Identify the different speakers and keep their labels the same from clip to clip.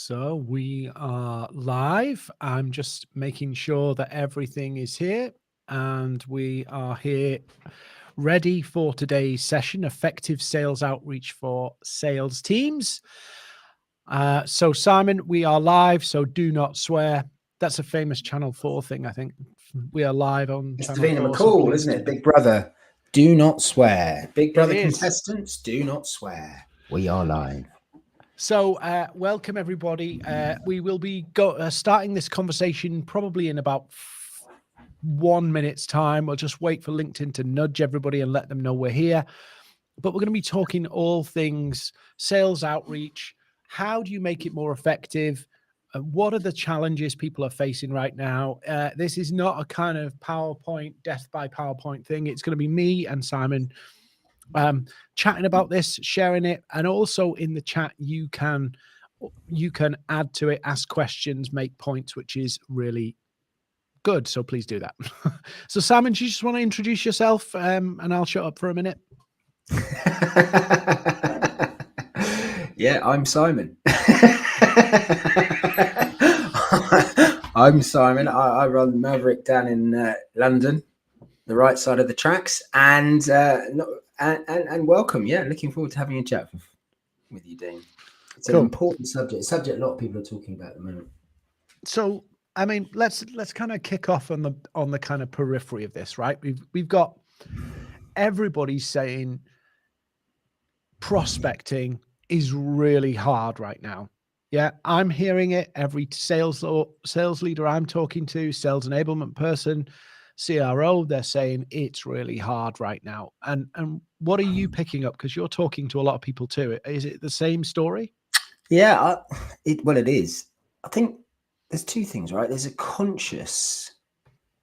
Speaker 1: So we are live. I'm just making sure that everything is here, and we are here ready for today's session, effective sales outreach for sales teams. So Simon, we are live, so do not swear. That's a famous Channel 4 thing, I think. We are live on
Speaker 2: It's
Speaker 1: Channel 4.
Speaker 2: McCall, isn't it? Big Brother, do not swear. Big Brother contestants, do not swear. We are live.
Speaker 1: So welcome, everybody. We will be starting this conversation probably in about 1 minute's time. We'll just wait for LinkedIn to nudge everybody and let them know we're here. But we're going to be talking all things sales outreach. How do you make it more effective? What are the challenges people are facing right now? This is not a kind of PowerPoint, death by PowerPoint thing. It's going to be me and Simon chatting about this, sharing it, and also in the chat you can add to it, ask questions, make points, which is really good. So please do that. So Simon, do you just want to introduce yourself, and I'll shut up for a minute?
Speaker 2: Yeah, I'm Simon. I'm Simon. I run MAVERRIK down in London, the right side of the tracks, and welcome. Yeah, looking forward to having a chat with you, Dean. It's an important subject a lot of people are talking about at the moment.
Speaker 1: So, I mean, let's kind of kick off on the kind of periphery of this, right? We've got everybody saying prospecting is really hard right now. Yeah, I'm hearing it. Every sales leader I'm talking to, sales enablement person, CRO, they're saying it's really hard right now. And what are you picking up? Because you're talking to a lot of people too. Is it the same story?
Speaker 2: Yeah, it is. I think there's two things, right? There's a conscious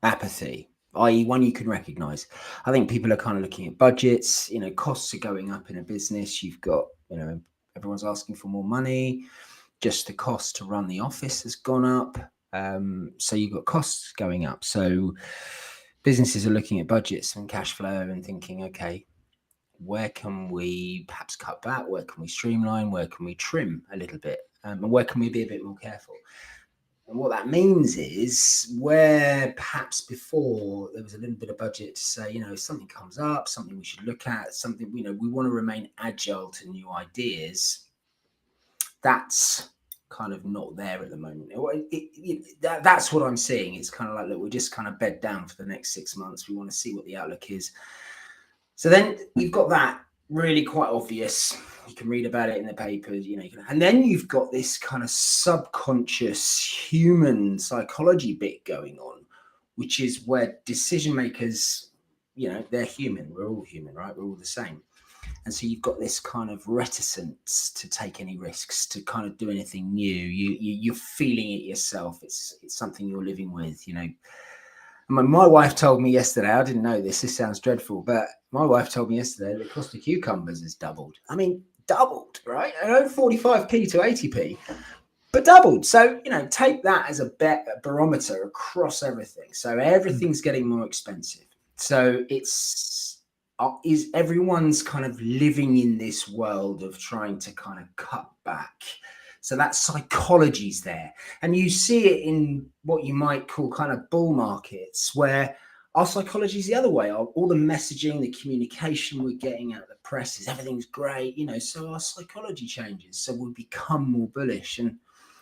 Speaker 2: apathy, i.e. one you can recognize. I think people are kind of looking at budgets, costs are going up in a business. You've got, everyone's asking for more money. Just the cost to run the office has gone up. So you've got costs going up. So businesses are looking at budgets and cash flow and thinking, okay, where can we perhaps cut back? Where can we streamline? Where can we trim a little bit? And where can we be a bit more careful? And what that means is where perhaps before there was a little bit of budget to say, if something comes up, something we should look at, something, we want to remain agile to new ideas. That's kind of not there at the moment. That's what I'm seeing. It's kind of like, look, we're just kind of bed down for the next 6 months. We want to see what the outlook is. So then you've got that really quite obvious. You can read about it in the papers, and then you've got this kind of subconscious human psychology bit going on, which is where decision makers, they're human. We're all human, right? We're all the same. And so you've got this kind of reticence to take any risks, to kind of do anything new. You're feeling it yourself. It's something you're living with, My wife told me yesterday, I didn't know this sounds dreadful, but my wife told me yesterday the cost of cucumbers has doubled. I mean, doubled, right? I know 45p to 80p, but doubled. So, take that as a barometer across everything. So everything's getting more expensive. So is everyone's kind of living in this world of trying to kind of cut back. So that psychology's there. And you see it in what you might call kind of bull markets, where our psychology is the other way. All the messaging, the communication we're getting out of the press is everything's great, so our psychology changes. So we become more bullish. And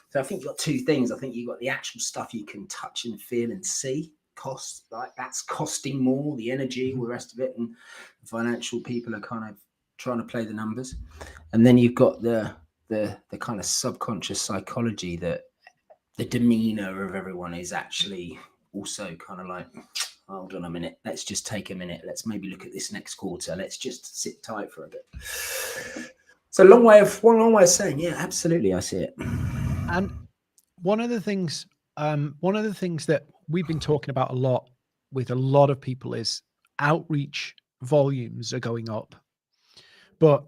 Speaker 2: so I think you've got two things. I think you've got the actual stuff you can touch and feel and see. Cost, like that's costing more, the energy, all the rest of it, and financial people are kind of trying to play the numbers. And then you've got the kind of subconscious psychology that the demeanor of everyone is actually also kind of like, hold on a minute, let's just take a minute, let's maybe look at this next quarter, let's just sit tight for a bit. So one long way of saying, yeah, absolutely, I see it.
Speaker 1: And one of the things that we've been talking about a lot with a lot of people is outreach volumes are going up, but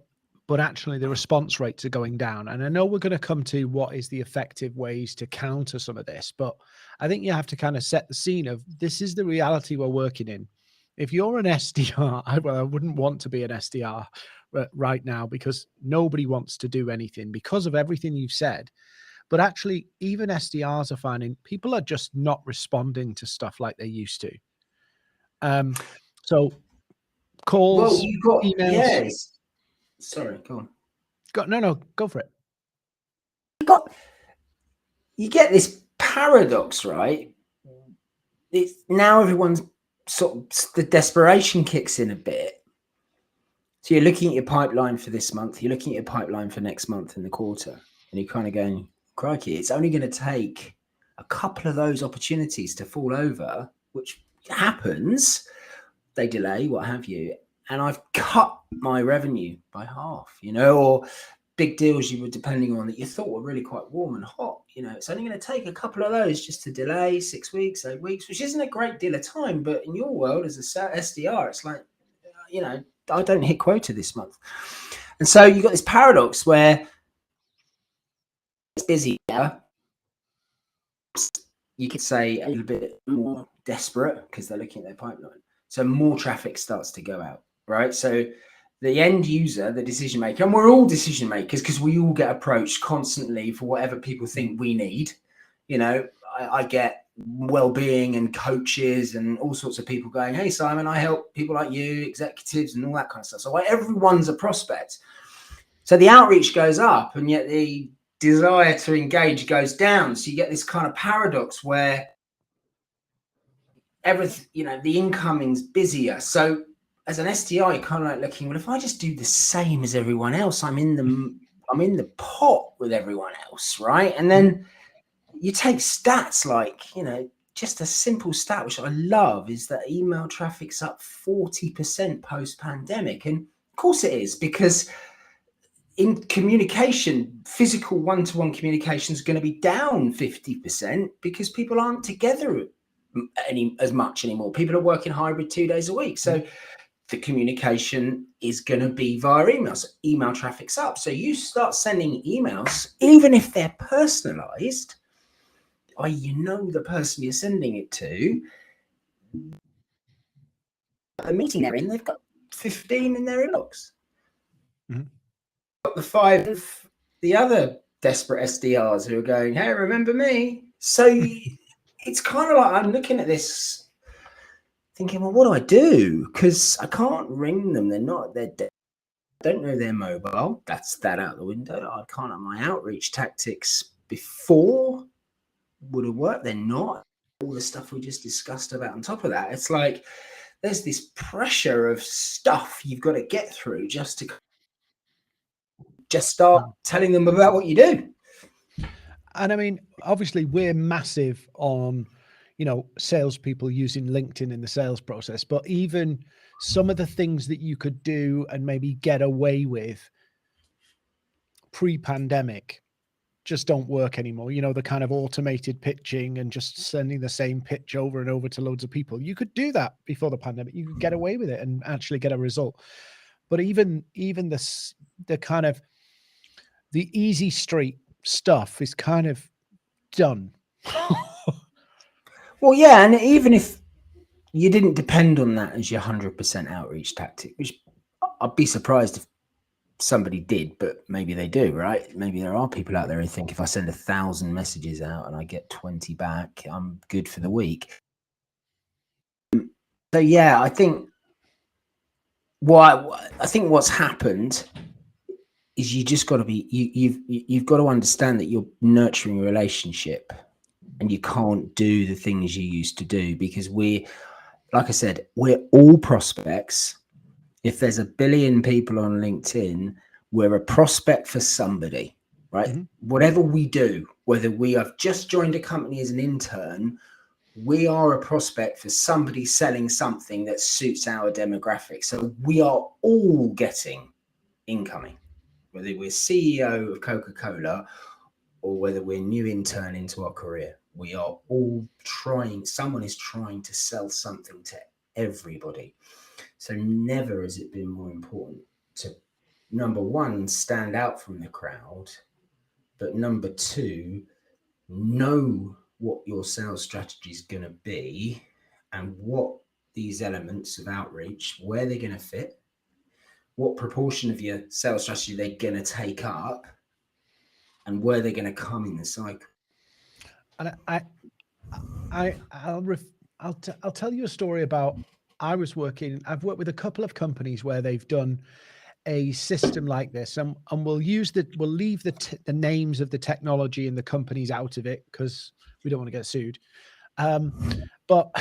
Speaker 1: actually the response rates are going down. And I know we're going to come to what is the effective ways to counter some of this, but I think you have to kind of set the scene of this is the reality we're working in. If you're an SDR, I wouldn't want to be an SDR right now because nobody wants to do anything because of everything you've said. But actually, even SDRs are finding people are just not responding to stuff like they used to. So calls,
Speaker 2: Well, you've got,
Speaker 1: emails.
Speaker 2: yes. Sorry, go on.
Speaker 1: No, go for it.
Speaker 2: You get this paradox, right? It's now everyone's sort of, the desperation kicks in a bit. So you're looking at your pipeline for this month, you're looking at your pipeline for next month in the quarter, and you're kind of going, crikey, it's only going to take a couple of those opportunities to fall over, which happens. They delay, what have you. And I've cut my revenue by half, or big deals you were depending on that you thought were really quite warm and hot. It's only going to take a couple of those just to delay 6 weeks, 8 weeks, which isn't a great deal of time. But in your world as a SDR, it's like, I don't hit quota this month. And so you've got this paradox where it's busy. You could say a little bit more desperate because they're looking at their pipeline. So more traffic starts to go out, right? So the end user, the decision maker, and we're all decision makers because we all get approached constantly for whatever people think we need. I get well-being and coaches and all sorts of people going, hey, Simon, I help people like you, executives and all that kind of stuff. So everyone's a prospect. So the outreach goes up and yet the desire to engage goes down. So you get this kind of paradox where everything, the incoming's busier. So as an SDR, you're kind of like looking, well, if I just do the same as everyone else, I'm in the pot with everyone else, right? And then you take stats like, just a simple stat, which I love, is that email traffic's up 40% post-pandemic. And of course it is, because in communication, physical one-to-one communication is going to be down 50% because people aren't together as much anymore. People are working hybrid 2 days a week. So the communication is going to be via email. So email traffic's up. So you start sending emails, even if they're personalized, the person you're sending it to, the meeting they're in, they've got 15 in their inbox.
Speaker 1: Mm-hmm.
Speaker 2: Got the 5 of the other desperate SDRs who are going, hey, remember me? So it's kind of like I'm looking at this thinking, well, what do I do? Because I can't ring them. They're dead. I don't know their mobile. That's that out the window. I can't have my outreach tactics before would have worked. They're not. All the stuff we just discussed about on top of that. It's like there's this pressure of stuff you've got to get through just to start telling them about what you do.
Speaker 1: And I mean, obviously we're massive on, salespeople using LinkedIn in the sales process, but even some of the things that you could do and maybe get away with pre-pandemic just don't work anymore. The kind of automated pitching and just sending the same pitch over and over to loads of people. You could do that before the pandemic. You could get away with it and actually get a result. But even the kind of the easy street stuff is kind of done.
Speaker 2: Well, yeah, and even if you didn't depend on that as your 100% outreach tactic, which I'd be surprised if somebody did, but maybe they do, right? Maybe there are people out there who think if I send 1,000 messages out and I get 20 back, I'm good for the week. So yeah, I think what's happened is you just got to be you've got to understand that you're nurturing a relationship and you can't do the things you used to do because like I said, we're all prospects. If there's 1 billion people on LinkedIn, we're a prospect for somebody, right? Mm-hmm. Whatever we do, whether we have just joined a company as an intern, we are a prospect for somebody selling something that suits our demographic. So we are all getting incoming, whether we're CEO of Coca-Cola or whether we're new intern into our career. We are all someone is trying to sell something to everybody. So never has it been more important to, number one, stand out from the crowd, but number two, know what your sales strategy is going to be and what these elements of outreach, where they're going to fit, what proportion of your sales strategy they're going to take up, and where they're going to come in the cycle.
Speaker 1: And I'll tell you a story about, I've worked with a couple of companies where they've done a system like this, and we'll leave the names of the technology and the companies out of it because we don't want to get sued. But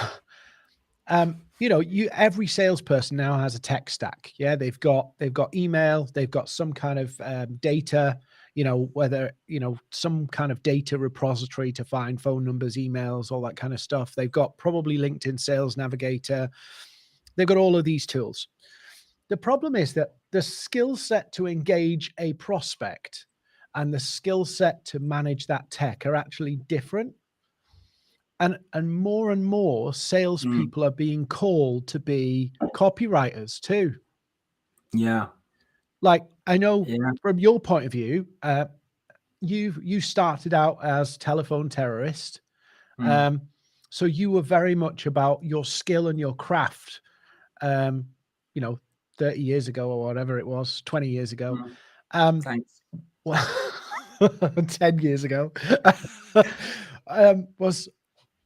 Speaker 1: every salesperson now has a tech stack. Yeah, they've got email, they've got some kind of data, whether some kind of data repository to find phone numbers, emails, all that kind of stuff. They've got probably LinkedIn Sales Navigator. They've got all of these tools. The problem is that the skill set to engage a prospect and the skill set to manage that tech are actually different. And more salespeople are being called to be copywriters too.
Speaker 2: Yeah.
Speaker 1: Like, I know from your point of view, you started out as telephone terrorist. So you were very much about your skill and your craft, 30 years ago or whatever it was, 20 years ago.
Speaker 2: Thanks.
Speaker 1: Well, 10 years ago.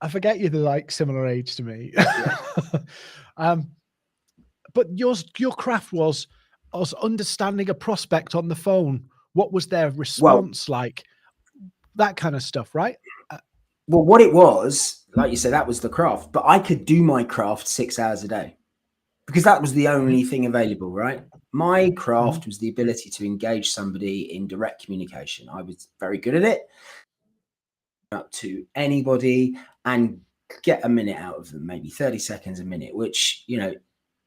Speaker 1: I forget you're like similar age to me. Yeah. But your craft was understanding a prospect on the phone. What was their response like? That kind of stuff, right?
Speaker 2: Well, what it was, like you said, that was the craft. But I could do my craft 6 hours a day because that was the only thing available, right? My craft was the ability to engage somebody in direct communication. I was very good at it. Up to anybody and get a minute out of them, maybe 30 seconds a minute, which,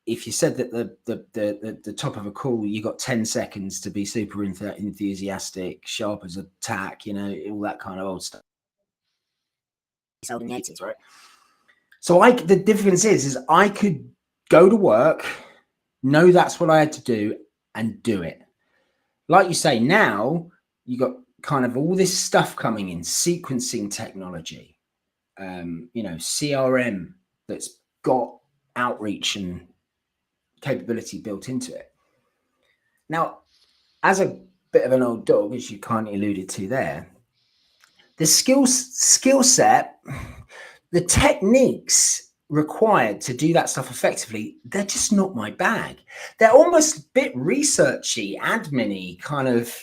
Speaker 2: if you said that the top of a call, you got 10 seconds to be super enthusiastic, sharp as a tack, all that kind of old stuff. Right? So the difference is I could go to work, know that's what I had to do and do it. Like you say, now you got kind of all this stuff coming in, sequencing technology, CRM that's got outreach and capability built into it. Now, as a bit of an old dog, as you kindly alluded to there, the skill set, the techniques required to do that stuff effectively, they're just not my bag. They're almost a bit researchy, admin-y kind of,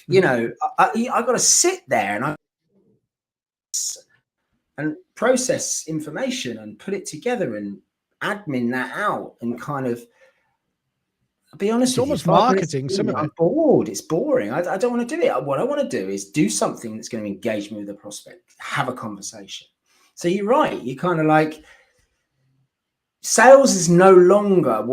Speaker 2: I got to sit there and process information and put it together and admin that out and kind of, I'll be honest with you,
Speaker 1: it's almost marketing, some of it.
Speaker 2: I'm bored. It's boring. I don't want to do it. What I want to do is do something that's going to engage me with the prospect, have a conversation. So you're right. You kind of like, sales is no longer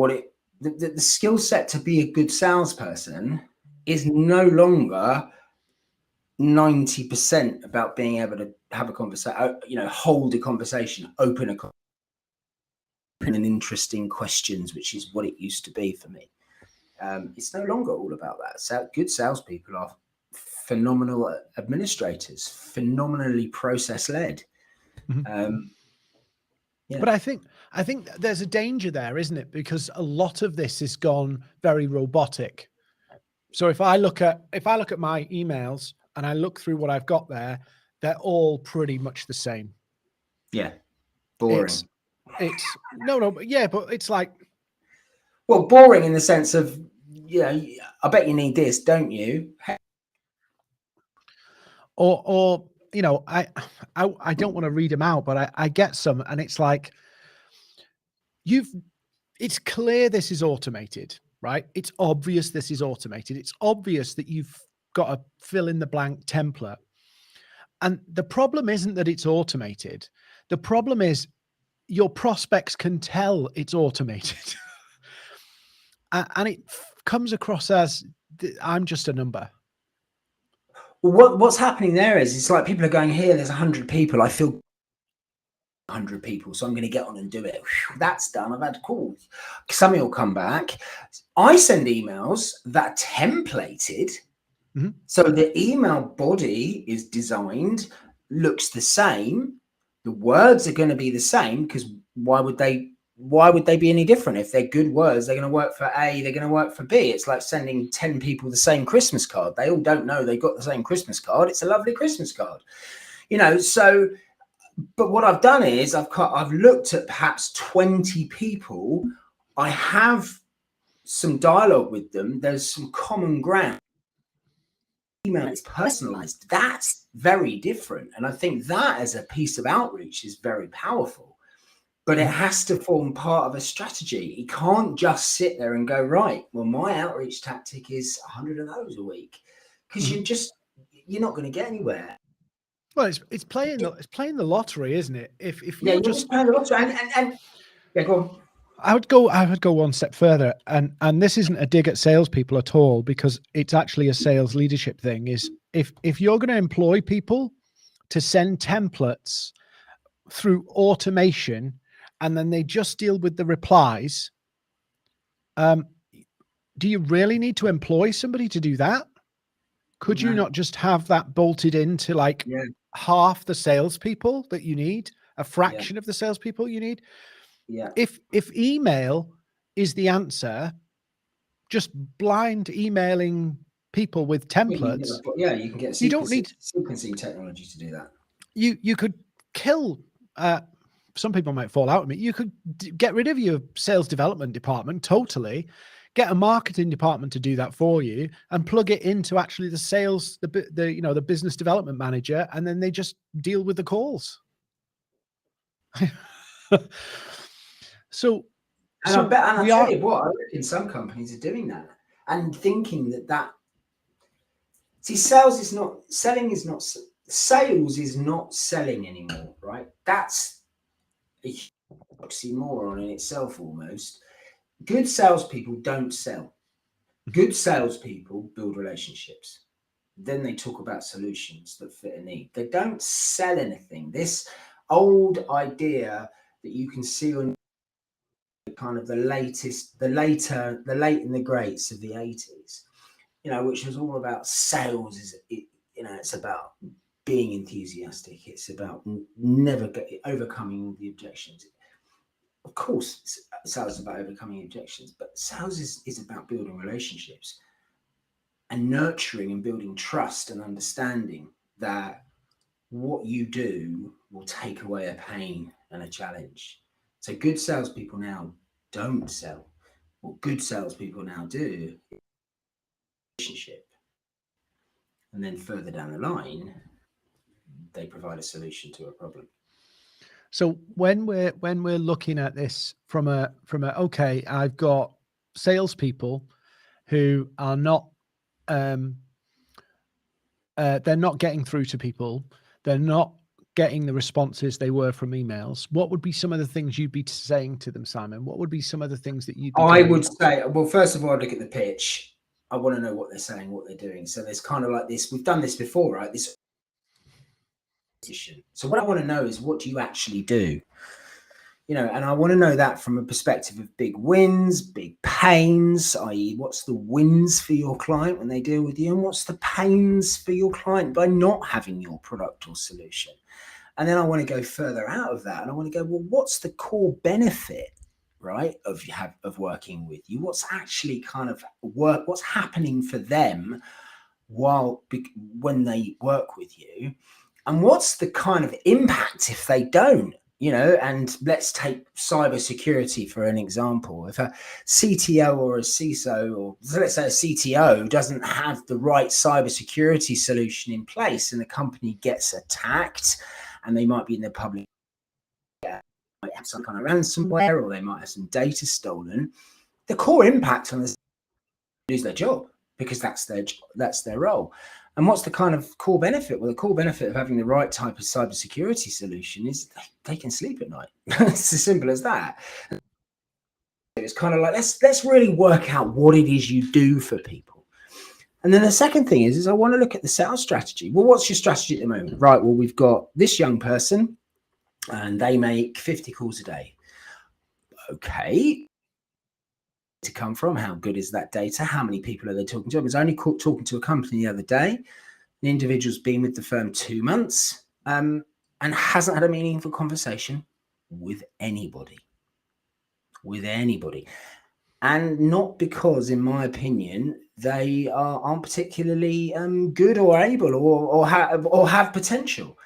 Speaker 2: the skill set to be a good salesperson is no longer 90% about being able to have a conversation, hold a conversation, open and interesting questions, which is what it used to be for me. It's no longer all about that. So good salespeople are phenomenal administrators, phenomenally process-led.
Speaker 1: But I think there's a danger there, isn't it? Because a lot of this has gone very robotic. So if I look at my emails and I look through what I've got there, they're all pretty much the same.
Speaker 2: Yeah, boring.
Speaker 1: It's no, yeah, but it's like,
Speaker 2: well, boring in the sense of, I bet you need this, don't you?
Speaker 1: Or I don't want to read them out, but I get some, and it's like, it's clear this is automated, right? It's obvious this is automated. It's obvious that you've got a fill in the blank template. And the problem isn't that it's automated. The problem is your prospects can tell it's automated. And it comes across as, I'm just a number.
Speaker 2: Well, what's happening there is, it's like people are going, here, there's 100 people. I feel 100 people, so I'm going to get on and do it. Whew, that's done. I've had calls. Somebody will come back. I send emails that are templated. Mm-hmm. So the email body is designed, looks the same. The words are going to be the same, because why would they why would they be any different? If they're good words, they're going to work for A, they're going to work for B. It's like sending 10 people the same Christmas card. They all don't know they got the same Christmas card. It's a lovely Christmas card, you know. So, but what I've done is I've looked at perhaps 20 people. I have some dialogue with them. There's some common ground. Email is personalized. That's very different. And I think that as a piece of outreach is very powerful, but it has to form part of a strategy. You can't just sit there and go, right, well, my outreach tactic is 100 of those a week, because you're not going to get anywhere.
Speaker 1: Well, it's playing the lottery, isn't it? If
Speaker 2: you're just playing the lottery, and yeah, go on. I would
Speaker 1: go one step further, and this isn't a dig at salespeople at all, because it's actually a sales leadership thing. Is if you're going to employ people to send templates through automation, and then they just deal with the replies, do you really need to employ somebody to do that? Could you not just have that bolted into like half the salespeople that you need, a fraction of the salespeople you need?
Speaker 2: Yeah.
Speaker 1: If email is the answer, just blind emailing people with templates.
Speaker 2: You can get
Speaker 1: you don't need
Speaker 2: sequencing technology to do that.
Speaker 1: You could kill. Some people might fall out with me. You could get rid of your sales development department totally. Get a marketing department to do that for you, and plug it into actually the sales, the business development manager, and then they just deal with the calls. So
Speaker 2: I tell you what, I reckon some companies are doing that and thinking that see, sales is not selling anymore, right? That's a oxymoron in itself almost. Good salespeople don't sell. Good salespeople build relationships. Then they talk about solutions that fit a need. They don't sell anything. This old idea that you can see on kind of the late and the greats of the 80s, which was all about sales. It's about being enthusiastic. It's about never overcoming the objections. Of course, sales is about overcoming objections, but sales is about building relationships and nurturing and building trust and understanding that what you do will take away a pain and a challenge. So good salespeople now don't sell. What good salespeople now do is relationship. And then further down the line, they provide a solution to a problem.
Speaker 1: So when we're looking at this from a okay, I've got salespeople who are not they're not getting through to people, they're not getting the responses they were from emails. What would be some of the things you'd be saying to them, Simon? What would be some of the things that you'd be
Speaker 2: I would say, well, first of all, I'd look at the pitch. I want to know what they're saying, what they're doing. So there's kind of like this, we've done this before, right? So what I want to know is, what do you actually do? And I want to know that from a perspective of big wins, big pains, i.e. what's the wins for your client when they deal with you, and what's the pains for your client by not having your product or solution. And then I want to go further out of that, and I want to go, well, what's the core benefit, right, of working with you? What's actually kind of what's happening for them when they work with you? And what's the kind of impact if they don't? And let's take cybersecurity for an example. If a CTO or a CISO, or let's say a CTO, doesn't have the right cybersecurity solution in place, and the company gets attacked, and they might be in the public, might have some kind of ransomware, or they might have some data stolen, the core impact on this is their job, because that's their role. And what's the kind of core benefit? Well, the core benefit of having the right type of cybersecurity solution is they can sleep at night. It's as simple as that. It's kind of like, let's really work out what it is you do for people. And then the second thing is I want to look at the sales strategy. Well, what's your strategy at the moment? Right, well, we've got this young person and they make 50 calls a day. Okay. To come from, how good is that data? How many people are they talking to? I was only talking to a company the other day. The individual's been with the firm 2 months and hasn't had a meaningful conversation with anybody. with anybody. And not because, in my opinion, they aren't particularly good or able or have potential,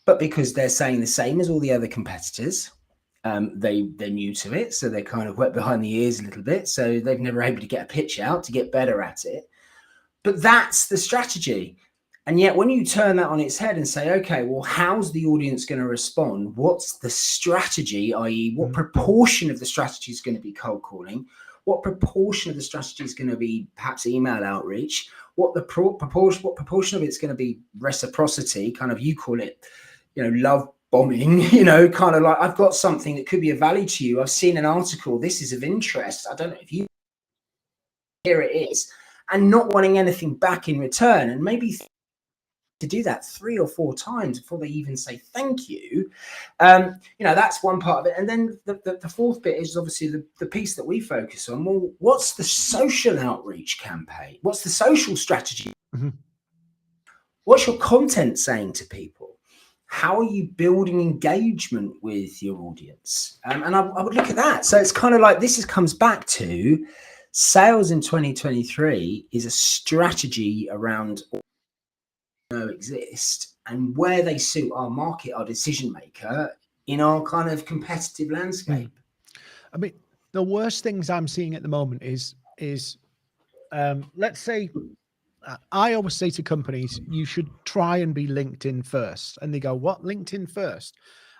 Speaker 2: but because they're saying the same as all the other competitors. They're new to it, so they're kind of wet behind the ears a little bit. So they've never able to get a pitch out to get better at it. But that's the strategy. And yet when you turn that on its head and say, okay, well, how's the audience going to respond? What's the strategy, i.e. what proportion of the strategy is going to be cold calling? What proportion of the strategy is going to be perhaps email outreach? What proportion of it's going to be reciprocity, kind of, you call it, love bombing, kind of like, I've got something that could be of value to you. I've seen an article. This is of interest. I don't know if you, here it is, and not wanting anything back in return. And maybe to do that 3 or 4 times before they even say thank you. That's one part of it. And then the fourth bit is obviously the piece that we focus on. Well, what's the social outreach campaign? What's the social strategy? Mm-hmm. What's your content saying to people? How are you building engagement with your audience? And I would look at that. So it's kind of like, comes back to sales in 2023 is a strategy around exist and where they suit our market, our decision maker in our kind of competitive landscape.
Speaker 1: I mean, the worst things I'm seeing at the moment is let's say, I always say to companies, you should try and be LinkedIn first. And they go, what? LinkedIn first?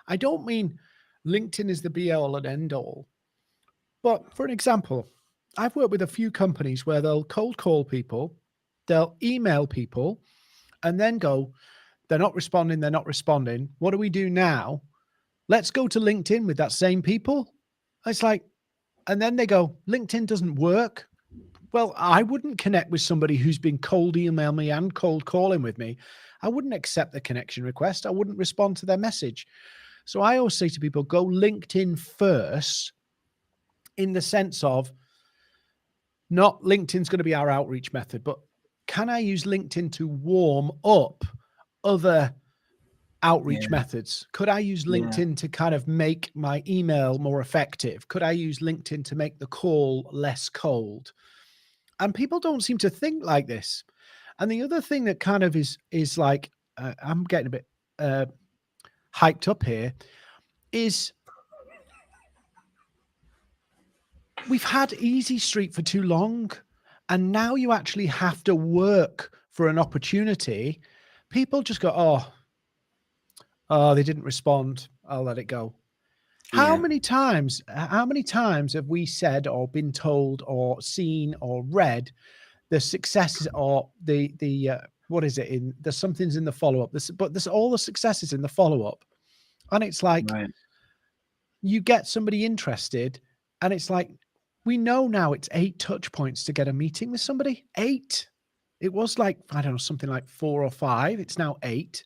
Speaker 1: I don't mean LinkedIn is the be all and end all. But for an example, I've worked with a few companies where they'll cold call people, they'll email people, and then go, they're not responding. What do we do now? Let's go to LinkedIn with that same people. It's like, and then they go, LinkedIn doesn't work. Well, I wouldn't connect with somebody who's been cold email me and cold calling with me. I wouldn't accept the connection request. I wouldn't respond to their message. So I always say to people, go LinkedIn first, in the sense of not LinkedIn's going to be our outreach method, but can I use LinkedIn to warm up other outreach methods? Could I use LinkedIn to kind of make my email more effective? Could I use LinkedIn to make the call less cold? And people don't seem to think like this. And the other thing that kind of is like, I'm getting a bit hyped up here, is we've had Easy Street for too long. And now you actually have to work for an opportunity. People just go, oh, they didn't respond. I'll let it go. How many times have we said or been told or seen or read the successes or the what is it in the something's in the follow-up? But there's all the successes in the follow-up. And it's like, you get somebody interested and it's like, we know now it's 8 touch points to get a meeting with somebody. 8. It was like, I don't know, something like 4 or 5. It's now 8.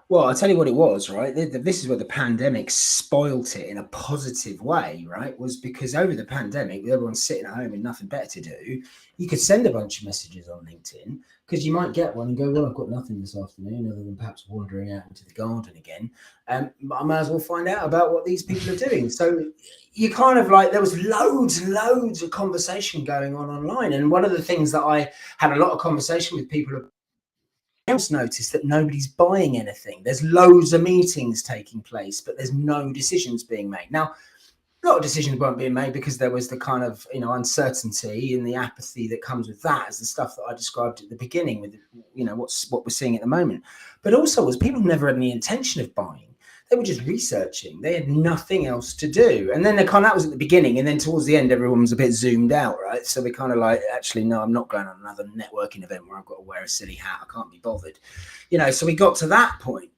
Speaker 2: Well, I'll tell you what it was, right? This is where the pandemic spoilt it in a positive way, right? Was because over the pandemic, with everyone sitting at home and nothing better to do, you could send a bunch of messages on LinkedIn because you might get one and go, well, I've got nothing this afternoon other than perhaps wandering out into the garden again. I might as well find out about what these people are doing. So you kind of like, there was loads and loads of conversation going on online. And one of the things that I had a lot of conversation with people else noticed that nobody's buying anything. There's loads of meetings taking place, but there's no decisions being made. Now, a lot of decisions weren't being made because there was the kind of, uncertainty and the apathy that comes with that, as the stuff that I described at the beginning with, what we're seeing at the moment. But also was people never had any intention of buying. They were just researching. They had nothing else to do. And then that was at the beginning. And then towards the end, everyone was a bit zoomed out, right? So we kind of like, actually, no, I'm not going on another networking event where I've got to wear a silly hat. I can't be bothered. So we got to that point.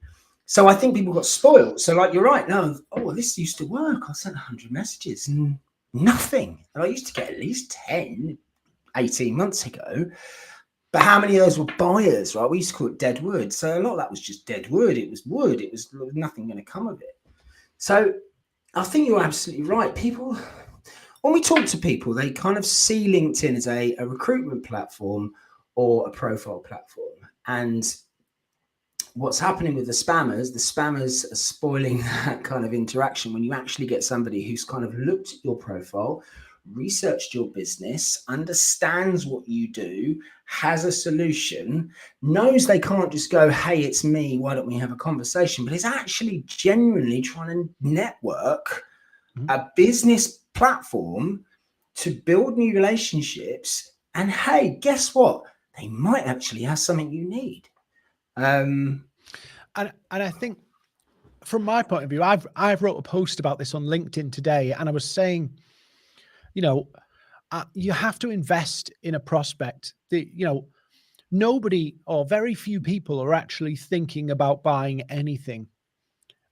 Speaker 2: So I think people got spoiled. So like, you're right. No, this used to work. I sent 100 messages and nothing. And I used to get at least 10, 18 months ago. But how many of those were buyers, right? We used to call it dead wood. So a lot of that was just dead wood. It was wood. It was nothing going to come of it. So I think you're absolutely right. People, when we talk to people, they kind of see LinkedIn as a recruitment platform or a profile platform. And what's happening with the spammers are spoiling that kind of interaction when you actually get somebody who's kind of looked at your profile, researched your business, understands what you do, has a solution, knows they can't just go, hey, it's me, why don't we have a conversation, but is actually genuinely trying to network a business platform to build new relationships. And hey, guess what? They might actually have something you need.
Speaker 1: And I think from my point of view, I've wrote a post about this on LinkedIn today, and I was saying, you know, you have to invest in a prospect. Nobody or very few people are actually thinking about buying anything.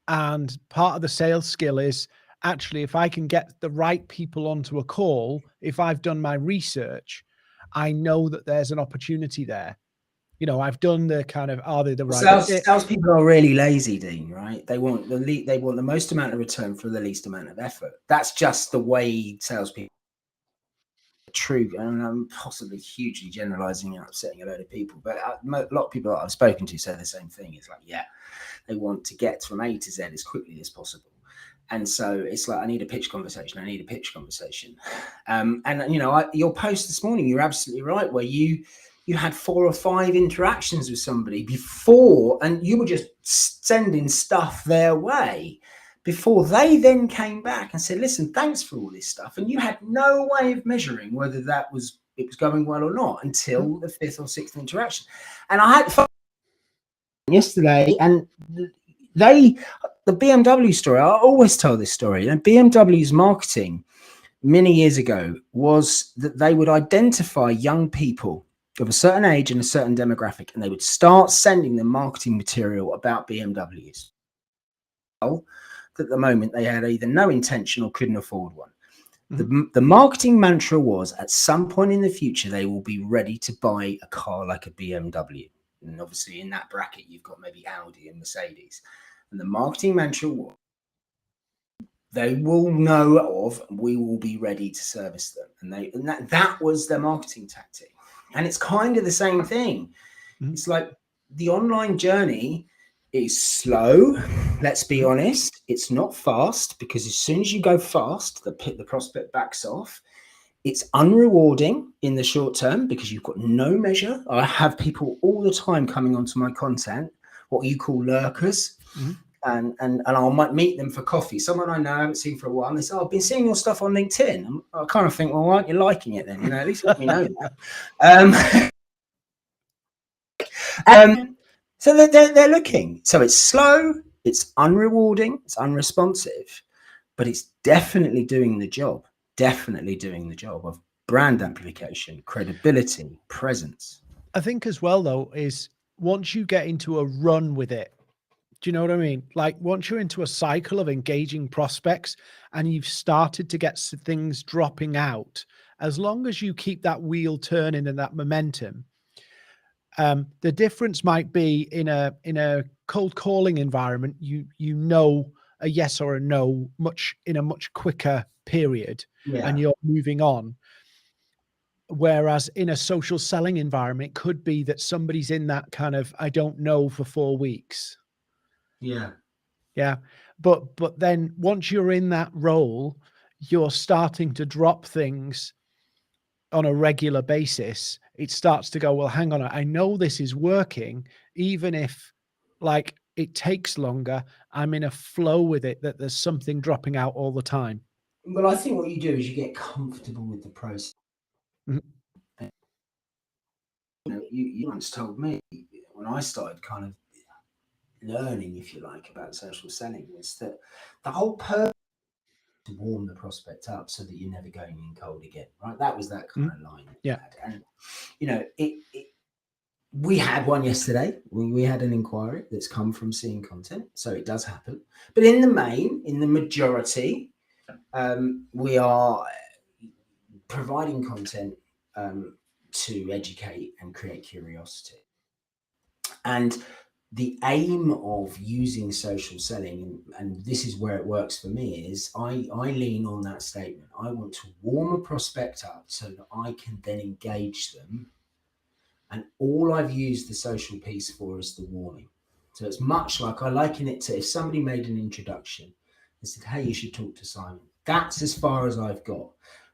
Speaker 1: And part of the sales skill is actually, if I can get the right people onto a call, if I've done my research, I know that there's an opportunity there. I've done the kind of, are they the right fit?
Speaker 2: Salespeople are really lazy, Dean, right? They want the most amount of return for the least amount of effort. That's just the way salespeople are true. And I'm possibly hugely generalizing and upsetting a load of people, but a lot of people that I've spoken to say the same thing. It's like, yeah, they want to get from A to Z as quickly as possible. And so it's like, I need a pitch conversation. And your post this morning, you're absolutely right, where you had 4 or 5 interactions with somebody before, and you were just sending stuff their way before they then came back and said, listen, thanks for all this stuff. And you had no way of measuring whether it was going well or not until the 5th or 6th interaction. And I had fun yesterday, and the BMW story, I always tell this story, and BMW's marketing many years ago was that they would identify young people of a certain age and a certain demographic, and they would start sending them marketing material about BMWs. Well, at the moment they had either no intention or couldn't afford one. The marketing mantra was, at some point in the future, they will be ready to buy a car like a BMW. And obviously in that bracket, you've got maybe Audi and Mercedes. And the marketing mantra was, they will know of, we will be ready to service them. And that was their marketing tactic. And it's kind of the same thing. It's like the online journey is slow. Let's be honest. It's not fast, because as soon as you go fast, the prospect backs off. It's unrewarding in the short term because you've got no measure. I have people all the time coming onto my content, what you call lurkers. And I might meet them for coffee. Someone I know I haven't seen for a while, and they say, I've been seeing your stuff on LinkedIn. And I kind of think, well, why aren't you liking it then? At least let me know that. So they're looking. So it's slow, it's unrewarding, it's unresponsive, but it's definitely doing the job. Definitely doing the job of brand amplification, credibility, presence.
Speaker 1: I think as well, though, is once you get into a run with it, do you know what I mean? Like once you're into a cycle of engaging prospects and you've started to get things dropping out, as long as you keep that wheel turning and that momentum, the difference might be in a cold calling environment, you know a yes or a no in a much quicker period, and you're moving on. Whereas in a social selling environment, it could be that somebody's in that kind of, I don't know, for 4 weeks. Yeah. But then once you're in that role, you're starting to drop things on a regular basis. It starts to go, well, hang on, I know this is working, even if like it takes longer, I'm in a flow with it, that there's something dropping out all the time.
Speaker 2: Well, I think what you do is you get comfortable with the process. You once told me when I started kind of learning, if you like, about social selling, was that the whole purpose to warm the prospect up so that you're never going in cold again, right? That was that kind of line.
Speaker 1: Yeah.
Speaker 2: And we had one yesterday. We had an inquiry that's come from seeing content, so it does happen. But in the majority, we are providing content to educate and create curiosity. And the aim of using social selling, and this is where it works for me, is I lean on that statement. I want to warm a prospect up so that I can then engage them. And all I've used the social piece for is the warming. So it's much like, I liken it to if somebody made an introduction and said, hey, you should talk to Simon. That's as far as I've got.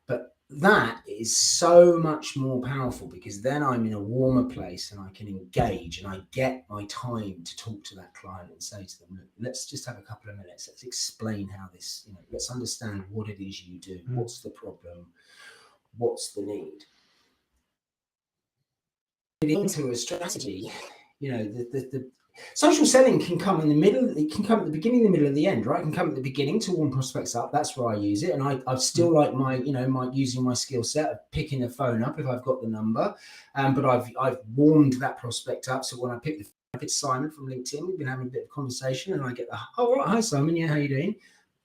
Speaker 2: But that is so much more powerful, because then I'm in a warmer place and I can engage and I get my time to talk to that client and say to them, look, let's just have a couple of minutes. Let's explain how this, let's understand what it is you do. What's the problem? What's the need? Into a strategy, the social selling can come in the middle. It can come at the beginning, the middle, and the end, right? It can come at the beginning to warm prospects up. That's where I use it, and I still like my using my skill set of picking the phone up if I've got the number. But I've warmed that prospect up, so when I pick the phone up, it's Simon from LinkedIn. We've been having a bit of conversation, and I get the, oh, right, hi Simon, yeah, how you doing?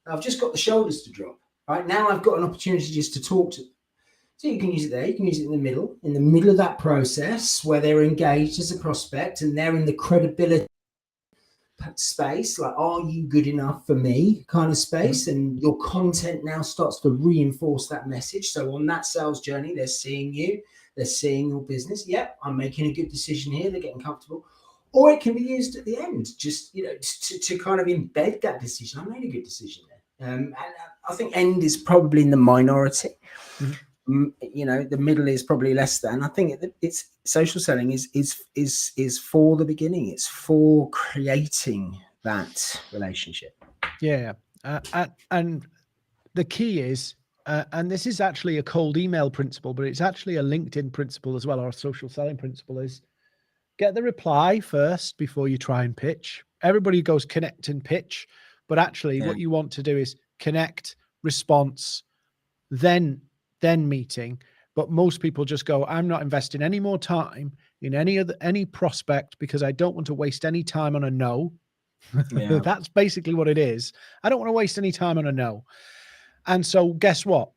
Speaker 2: I've just got the shoulders to drop. Right now, I've got an opportunity just to talk to. So you can use it there. You can use it in the middle of that process where they're engaged as a prospect and they're in the credibility space, like, are you good enough for me kind of space? And your content now starts to reinforce that message. So on that sales journey, they're seeing you, they're seeing your business. Yep, I'm making a good decision here. They're getting comfortable. Or it can be used at the end, just, to kind of embed that decision. I made a good decision there. And I think end is probably in the minority. The middle is probably less than. I think it's social selling is for the beginning. It's for creating that relationship.
Speaker 1: Yeah. And the key is, and this is actually a cold email principle, but it's actually a LinkedIn principle as well, or a social selling principle, is get the reply first before you try and pitch. Everybody goes connect and pitch, but actually what you want to do is connect, response, then meeting. But most people just go, I'm not investing any more time in any prospect because I don't want to waste any time on a no. Yeah. That's basically what it is. I don't want to waste any time on a no. And so guess what?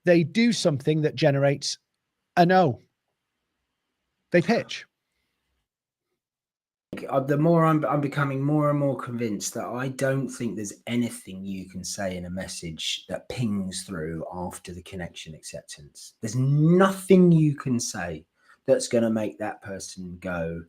Speaker 1: They do something that generates a no. They pitch.
Speaker 2: The more I'm becoming more and more convinced that I don't think there's anything you can say in a message that pings through after the connection acceptance. There's nothing you can say that's going to make that person go,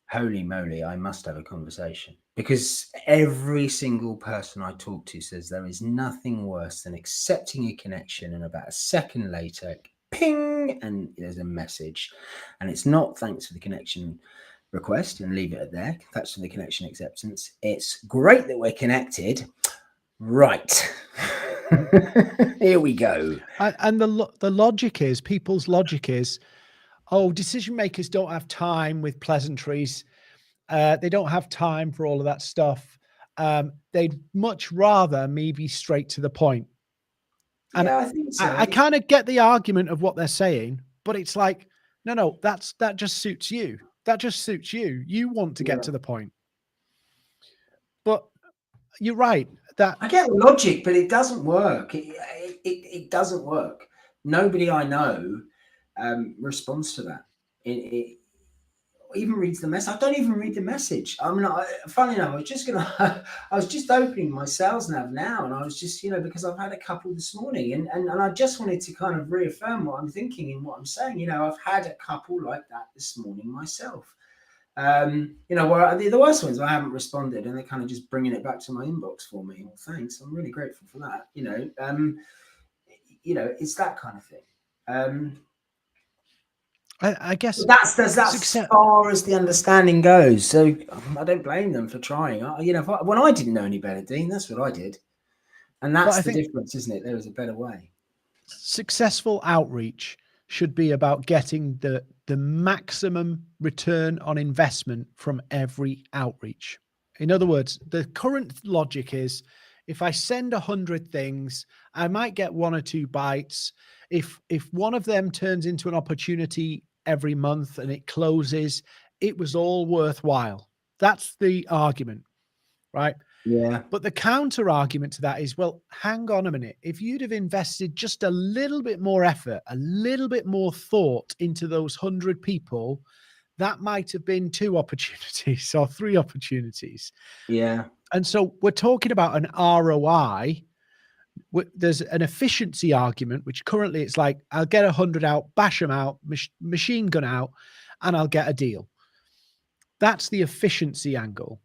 Speaker 2: holy moly, I must have a conversation. Because every single person I talk to says there is nothing worse than accepting a connection and about a second later, ping, and there's a message. And it's not thanks for the connection request and leave it at there. That's for the connection acceptance. It's great that we're connected. Right. Here we go.
Speaker 1: And the logic is, people's logic is, oh, decision makers don't have time with pleasantries. They don't have time for all of that stuff. They'd much rather me be straight to the point. And
Speaker 2: yeah, I think so.
Speaker 1: I kind of get the argument of what they're saying, but it's like, no, that just suits you. That just suits you. You want to get to the point. But you're right. That
Speaker 2: I get the logic, but it doesn't work. It doesn't work. Nobody I know responds to that. It even reads the message. I don't even read the message. I mean, funny enough, I was just opening my sales nav now, and I was just, because I've had a couple this morning, and I just wanted to kind of reaffirm what I'm thinking and what I'm saying. I've had a couple like that this morning myself. Where the worst ones I haven't responded, and they're kind of just bringing it back to my inbox for me. Well, thanks. I'm really grateful for that. It's that kind of thing.
Speaker 1: I guess
Speaker 2: that's as far as the understanding goes. So I don't blame them for trying. When I didn't know any better, Dean, that's what I did, and that's the difference, isn't it? There is a better way.
Speaker 1: Successful outreach should be about getting the maximum return on investment from every outreach. In other words, the current logic is, if I send 100 things, I might get 1 or 2 bites. If one of them turns into an opportunity every month and it closes, it was all worthwhile. That's the argument, right?
Speaker 2: Yeah.
Speaker 1: But the counter argument to that is, well, hang on a minute. If you'd have invested just a little bit more effort, a little bit more thought into those 100 people, that might have been 2 opportunities or 3 opportunities.
Speaker 2: Yeah.
Speaker 1: And so we're talking about an ROI. There's an efficiency argument, which currently it's like, I'll get 100 out, bash them out, machine gun out, and I'll get a deal. That's the efficiency angle.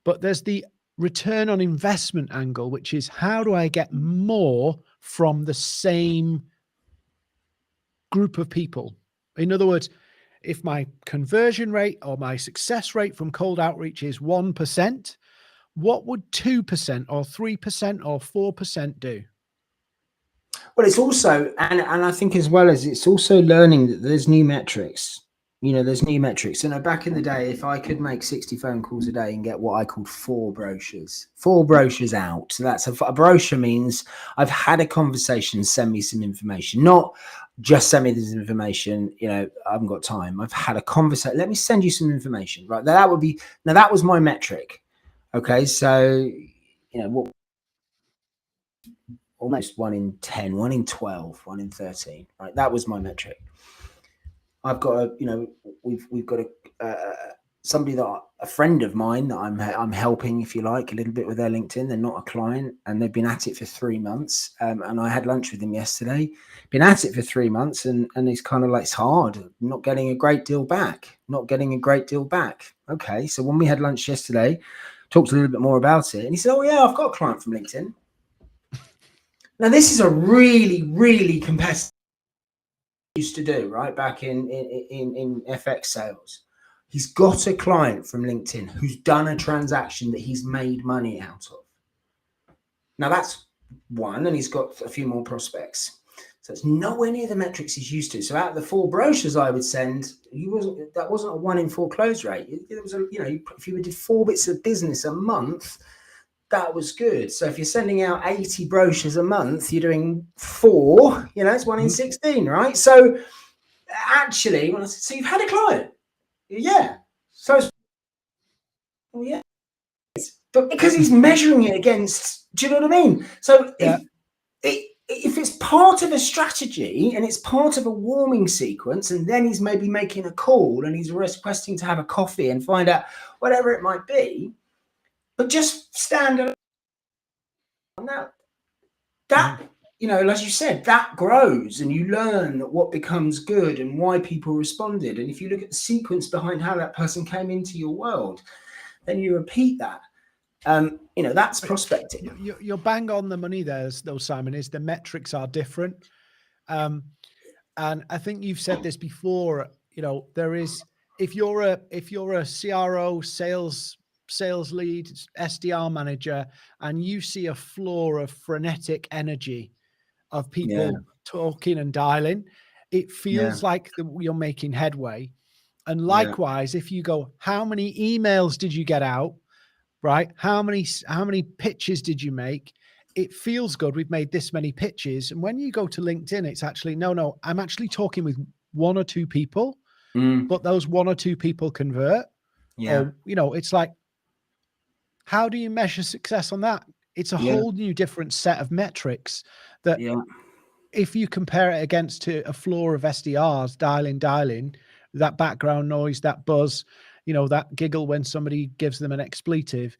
Speaker 1: But there's the return on investment angle, which is how do I get more from the same group of people? In other words, if my conversion rate or my success rate from cold outreach is 1%, what would 2% or 3% or 4% do?
Speaker 2: Well, it's also, and I think as well as it's also learning that there's new metrics. You know, there's new metrics. And back in the day, if I could make 60 phone calls a day and get what I called 4 brochures out. So that's a brochure means I've had a conversation, send me some information, not just send me this information. You know, I haven't got time. I've had a conversation. Let me send you some information, right? That would be, now that was my metric. Okay. So, you know, what, almost 1 in 10, 1 in 12, 1 in 13, right? That was my metric. I've got a, you know, we've got somebody a friend of mine that I'm helping, if you like, a little bit with their LinkedIn. They're not a client and they've been at it for 3 months. And I had lunch with him yesterday, been at it for 3 months. And it's kind of like, it's hard, not getting a great deal back. Okay. So when we had lunch yesterday, talked a little bit more about it. And he said, oh yeah, I've got a client from LinkedIn. Now, this is a really, really competitive used to do, right? Back in FX sales. He's got a client from LinkedIn who's done a transaction that he's made money out of. Now, that's one, and he's got a few more prospects. So it's nowhere near the metrics he's used to. So out of the 4 brochures I would send, that wasn't a 1 in 4 close rate. It was if you did 4 bits of business a month, that was good. So if you're sending out 80 brochures a month, you're doing 4, you know, it's 1 in 16, right? So actually, when I said, so you've had a client? Yeah. So, well, yeah. But because he's measuring it against, do you know what I mean? So if it's part of a strategy and it's part of a warming sequence, and then he's maybe making a call and he's requesting to have a coffee and find out whatever it might be, but just stand alone. That, you know, as you said, that grows and you learn what becomes good and why people responded. And if you look at the sequence behind how that person came into your world, then you repeat that. You know, that's prospecting.
Speaker 1: You're bang on the money there, though, Simon, is the metrics are different. And I think you've said this before, you know, there is, if you're a CRO, sales lead, SDR manager, and you see a floor of frenetic energy of people talking and dialing, it feels like you're making headway. And likewise, if you go, how many emails did you get out? Right? How many pitches did you make? It feels good. We've made this many pitches. And when you go to LinkedIn, it's actually, no, I'm actually talking with 1 or 2 people, but those 1 or 2 people convert. Or, you know, it's like, how do you measure success on that? It's a whole new different set of metrics that if you compare it against to a floor of SDRs, dialing, that background noise, that buzz, you know, that giggle when somebody gives them an expletive,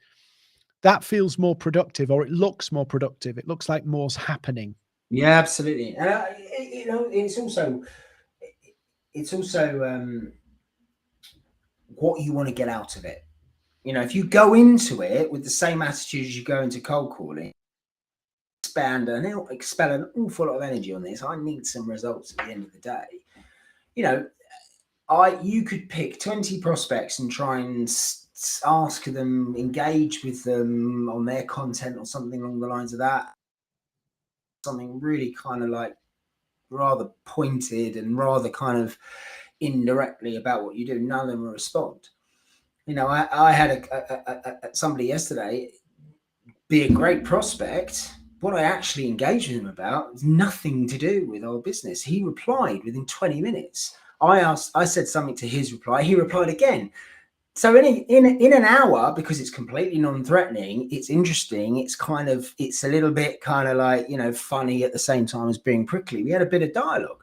Speaker 1: that feels more productive, or it looks more productive. It looks like more's happening.
Speaker 2: Yeah, absolutely. And you know, it's also what you want to get out of it. You know, if you go into it with the same attitude as you go into cold calling, expel an awful lot of energy on this. I need some results at the end of the day. You know, you could pick 20 prospects and try and ask them, engage with them on their content or something along the lines of that. Something really kind of like rather pointed and rather kind of indirectly about what you do. None of them will respond. You know, I had somebody yesterday be a great prospect. What I actually engaged with him about is nothing to do with our business. He replied within 20 minutes. I said something to his reply. He replied again. So in an hour, because it's completely non-threatening, it's interesting. It's a little bit kind of like, you know, funny at the same time as being prickly. We had a bit of dialogue.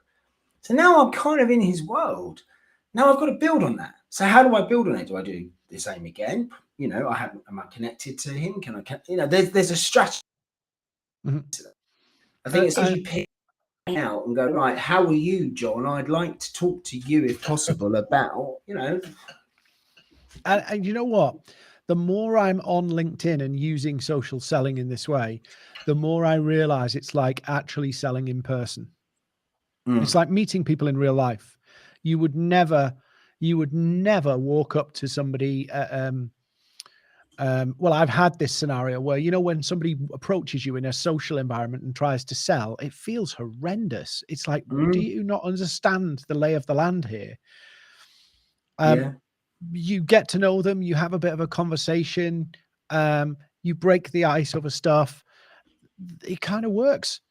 Speaker 2: So now I'm kind of in his world. Now I've got to build on that. So how do I build on it? Do I do the same again? You know, am I connected to him? Can I, you know, there's a strategy. I think as soon as you pick out and go, right, how are you, John? I'd like to talk to you if possible about, you know,
Speaker 1: And you know what? The more I'm on LinkedIn and using social selling in this way, the more I realize it's like actually selling in person. It's like meeting people in real life. You would never walk up to somebody. Well, I've had this scenario where, you know, when somebody approaches you in a social environment and tries to sell, it feels horrendous. It's like, do you not understand the lay of the land here?
Speaker 2: Yeah.
Speaker 1: You get to know them, you have a bit of a conversation, you break the ice over stuff. It kind of works.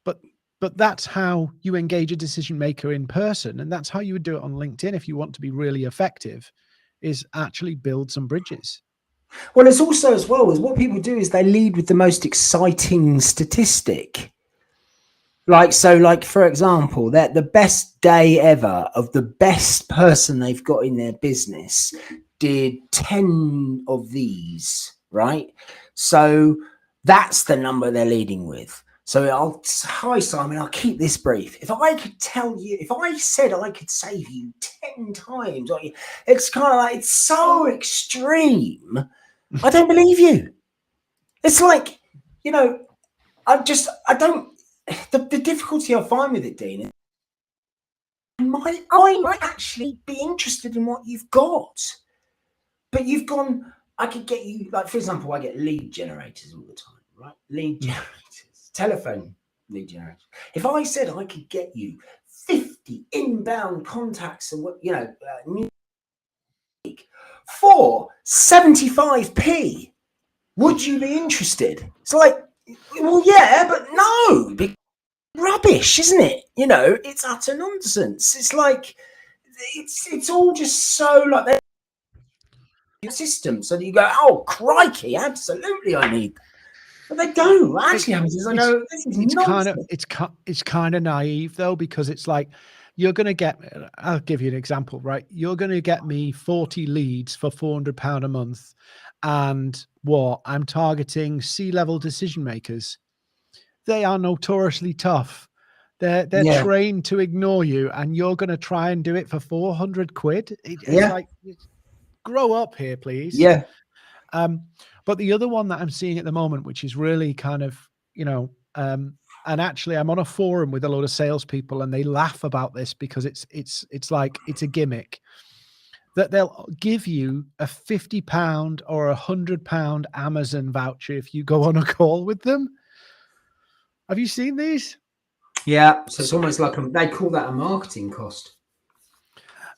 Speaker 1: But that's how you engage a decision maker in person. And that's how you would do it on LinkedIn if you want to be really effective, is actually build some bridges.
Speaker 2: Well, it's also as well as what people do is they lead with the most exciting statistic. Like, so like, for example, that the best day ever of the best person they've got in their business did 10 of these, right? So that's the number they're leading with. So hi Simon, I'll keep this brief. If I could tell you, if I said I could save you 10 times, it's kind of like, it's so extreme. I don't believe you. It's like, you know, I don't, the difficulty I find with it, Dean, is I might actually be interested in what you've got, but you've gone, I could get you, like, for example, I get lead generators all the time, right? Lead generators, telephone lead generators. If I said I could get you 50 inbound contacts and, you know, new for 75p, would you be interested? It's like, well, yeah, but no, rubbish, isn't it? You know, it's utter nonsense. It's like, it's all just so like the system. So you go, oh crikey, absolutely, I need that. But they don't. What actually happens is I go, this is nonsense.
Speaker 1: It's kind of naive though, because it's like, you're going to get, I'll give you an example, right? You're going to get me 40 leads for £400 a month. And what I'm targeting C-level decision makers. They are notoriously tough. They're trained to ignore you, and you're going to try and do it for 400 quid. It's like, grow up here, please.
Speaker 2: Yeah.
Speaker 1: But the other one that I'm seeing at the moment, which is really kind of, you know, and actually I'm on a forum with a load of salespeople, and they laugh about this because it's like, it's a gimmick, that they'll give you a £50 or £100 Amazon voucher if you go on a call with them. Have you seen these?
Speaker 2: Yeah. So it's almost like they call that a marketing cost.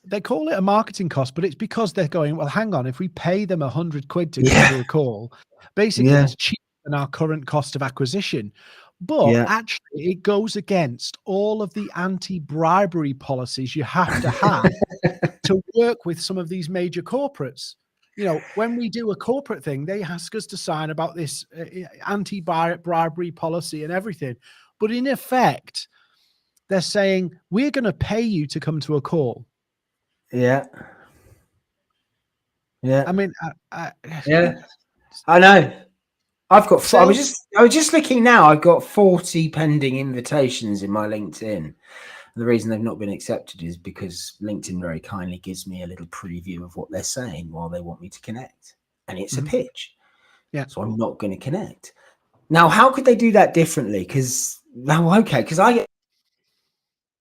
Speaker 1: They call it a marketing cost, but it's because they're going, well, hang on, if we pay them 100 quid to go to a call, basically it's cheaper than our current cost of acquisition. But actually it goes against all of the anti-bribery policies you have to work with some of these major corporates. You know, when we do a corporate thing, they ask us to sign about this anti-bribery policy and everything. But in effect, they're saying, we're going to pay you to come to a call.
Speaker 2: Yeah.
Speaker 1: I mean,
Speaker 2: yeah, I know. I've got, I was just looking now. I've got 40 pending invitations in my LinkedIn. The reason they've not been accepted is because LinkedIn very kindly gives me a little preview of what they're saying while they want me to connect. And it's a pitch.
Speaker 1: Yeah.
Speaker 2: So I'm not going to connect. Now, how could they do that differently? Because, because I get,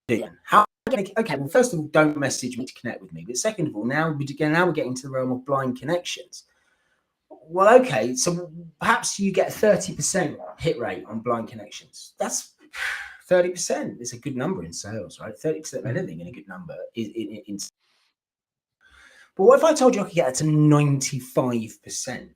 Speaker 2: okay, well, first of all, don't message me to connect with me. But second of all, now we're getting into the realm of blind connections. Well, okay, so perhaps you get a 30% hit rate on blind connections. That's 30%. It's a good number in sales, right? 30% of anything in a good number. But what if I told you I could get that to 95%?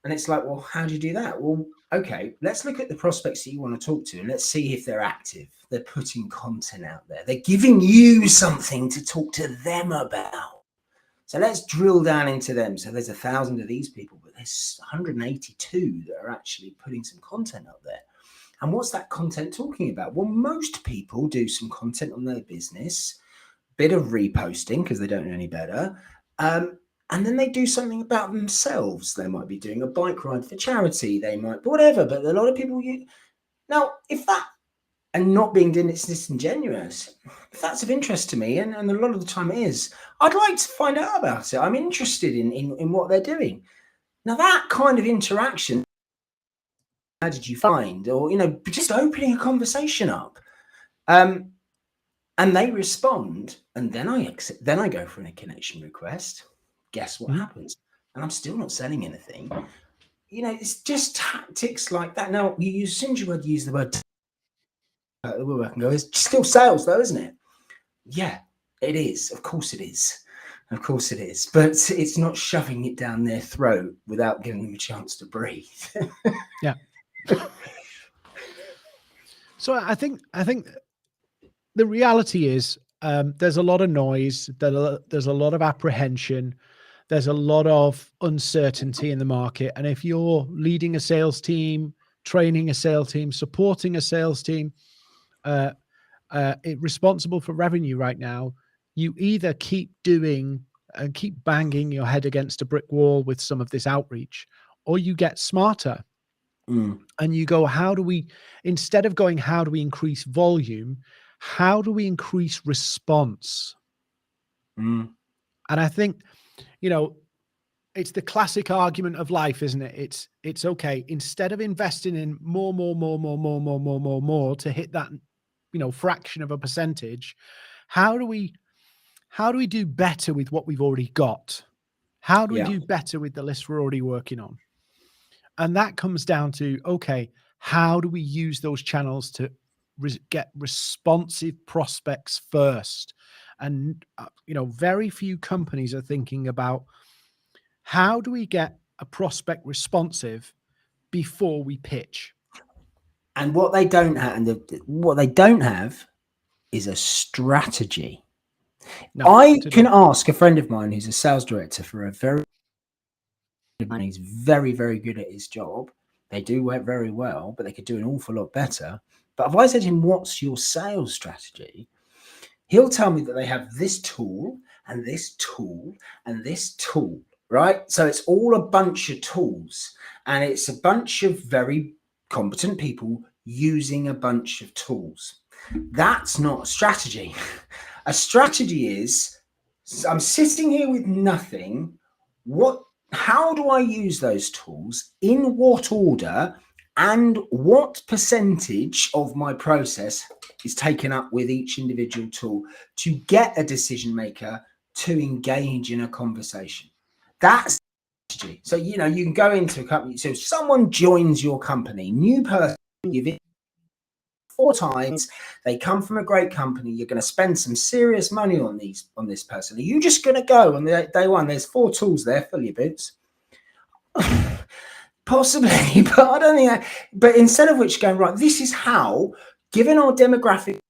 Speaker 2: And it's like, well, how do you do that? Well, okay, let's look at the prospects that you want to talk to, and let's see if they're active. They're putting content out there. They're giving you something to talk to them about. So let's drill down into them. So there's 1,000 of these people, but there's 182 that are actually putting some content up there. And what's that content talking about? Well, most people do some content on their business, bit of reposting because they don't know any better. And then they do something about themselves. They might be doing a bike ride for charity. They might, whatever. But a lot of people, now, if that and not being disingenuous. If that's of interest to me, and a lot of the time it is, I'd like to find out about it. I'm interested in what they're doing. Now, that kind of interaction, how did you find? Or, just opening a conversation up. And they respond, and then I go for a connection request. Guess what happens? And I'm still not selling anything. It's just tactics like that. Now, as soon as you use the word, I can go, it's still sales though, isn't it? Yeah, it is. Of course it is. Of course it is. But it's not shoving it down their throat without giving them a chance to breathe.
Speaker 1: Yeah. So I think the reality is there's a lot of noise, there's a lot of apprehension, there's a lot of uncertainty in the market. And if you're leading a sales team, training a sales team, supporting a sales team, responsible for revenue right now, you either keep doing and keep banging your head against a brick wall with some of this outreach, or you get smarter. And you go, instead of going, how do we increase volume? How do we increase response? And I think, it's the classic argument of life, isn't it? It's okay. Instead of investing in more to hit that, fraction of a percentage, how do we do better with what we've already got? How do we do better with the list we're already working on? And that comes down to, okay, how do we use those channels to get responsive prospects first? And, very few companies are thinking about, how do we get a prospect responsive before we pitch?
Speaker 2: And what they don't have, is a strategy. I can ask a friend of mine who's a sales director for he's very, very good at his job. They do work very well, but they could do an awful lot better. But if I said to him, what's your sales strategy? He'll tell me that they have this tool and this tool and this tool, right? So it's all a bunch of tools, and it's a bunch of very competent people using a bunch of tools. That's not a strategy. A strategy is, I'm sitting here with nothing. How do I use those tools? In what order? And what percentage of my process is taken up with each individual tool to get a decision maker to engage in a conversation? That's strategy. So, you can go into a company. So if someone joins your company, new person, you've 4 times, they come from a great company, you're going to spend some serious money on this person. Are you just going to go on day one? There's 4 tools there, fill your boots. Possibly, but I don't think but instead of which going, right, this is how, given our demographic,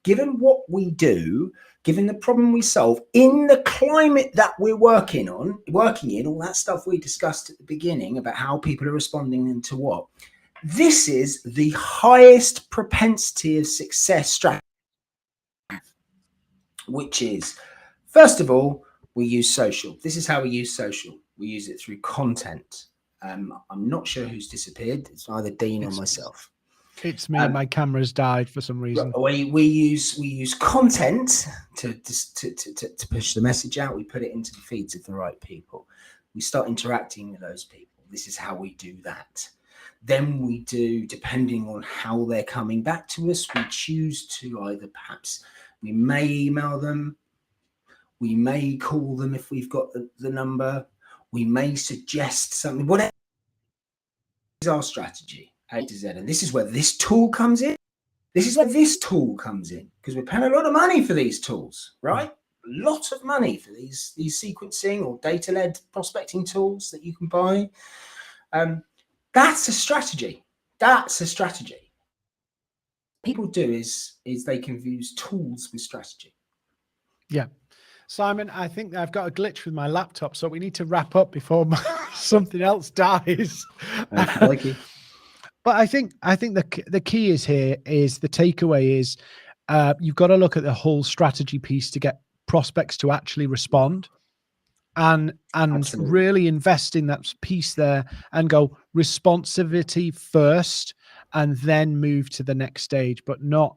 Speaker 2: given what we do, given the problem we solve, in the climate that we're working in, all that stuff we discussed at the beginning about how people are responding and to what, this is the highest propensity of success strategy, which is, first of all, we use social. This is how we use social. We use it through content. I'm not sure who's disappeared. It's either Dean or myself.
Speaker 1: It's me. My camera's died for some reason.
Speaker 2: We use content to push the message out. We put it into the feeds of the right people. We start interacting with those people. This is how we do that. Then we do, depending on how they're coming back to us, we choose to either perhaps we may email them, we may call them if we've got the number, we may suggest something, whatever is our strategy, A to Z. And this is where this tool comes in. This is where this tool comes in, because we're paying a lot of money for these tools, right? A lot of money for these sequencing or data-led prospecting tools that you can buy. That's a strategy. That's a strategy. People do is they confuse tools with strategy.
Speaker 1: Yeah. Simon, I think I've got a glitch with my laptop, so we need to wrap up before something else dies.
Speaker 2: But
Speaker 1: I think the key is here is the takeaway is you've got to look at the whole strategy piece to get prospects to actually respond, and really invest in that piece there and go responsivity first, and then move to the next stage, but not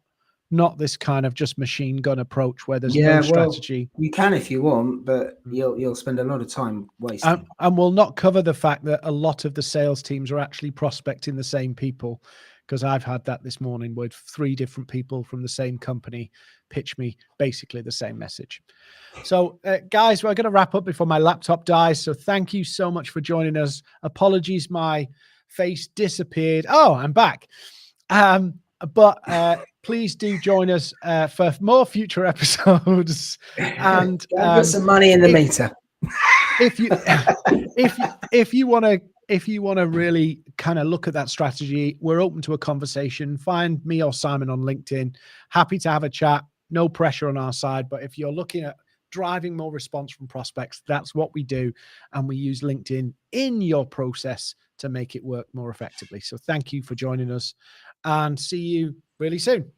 Speaker 1: this kind of just machine gun approach where there's no strategy.
Speaker 2: Well, you can if you want, but you'll spend a lot of time wasting.
Speaker 1: And we'll not cover the fact that a lot of the sales teams are actually prospecting the same people, because I've had that this morning with 3 different people from the same company pitch me basically the same message. So guys, we're going to wrap up before my laptop dies. So thank you so much for joining us. Apologies, my face disappeared. Oh, I'm back. But please do join us for more future episodes. And
Speaker 2: put some money in the meter.
Speaker 1: If you want to really kind of look at that strategy, we're open to a conversation. Find me or Simon on LinkedIn. Happy to have a chat. No pressure on our side. But if you're looking at driving more response from prospects, that's what we do. And we use LinkedIn in your process to make it work more effectively. So thank you for joining us, and see you really soon.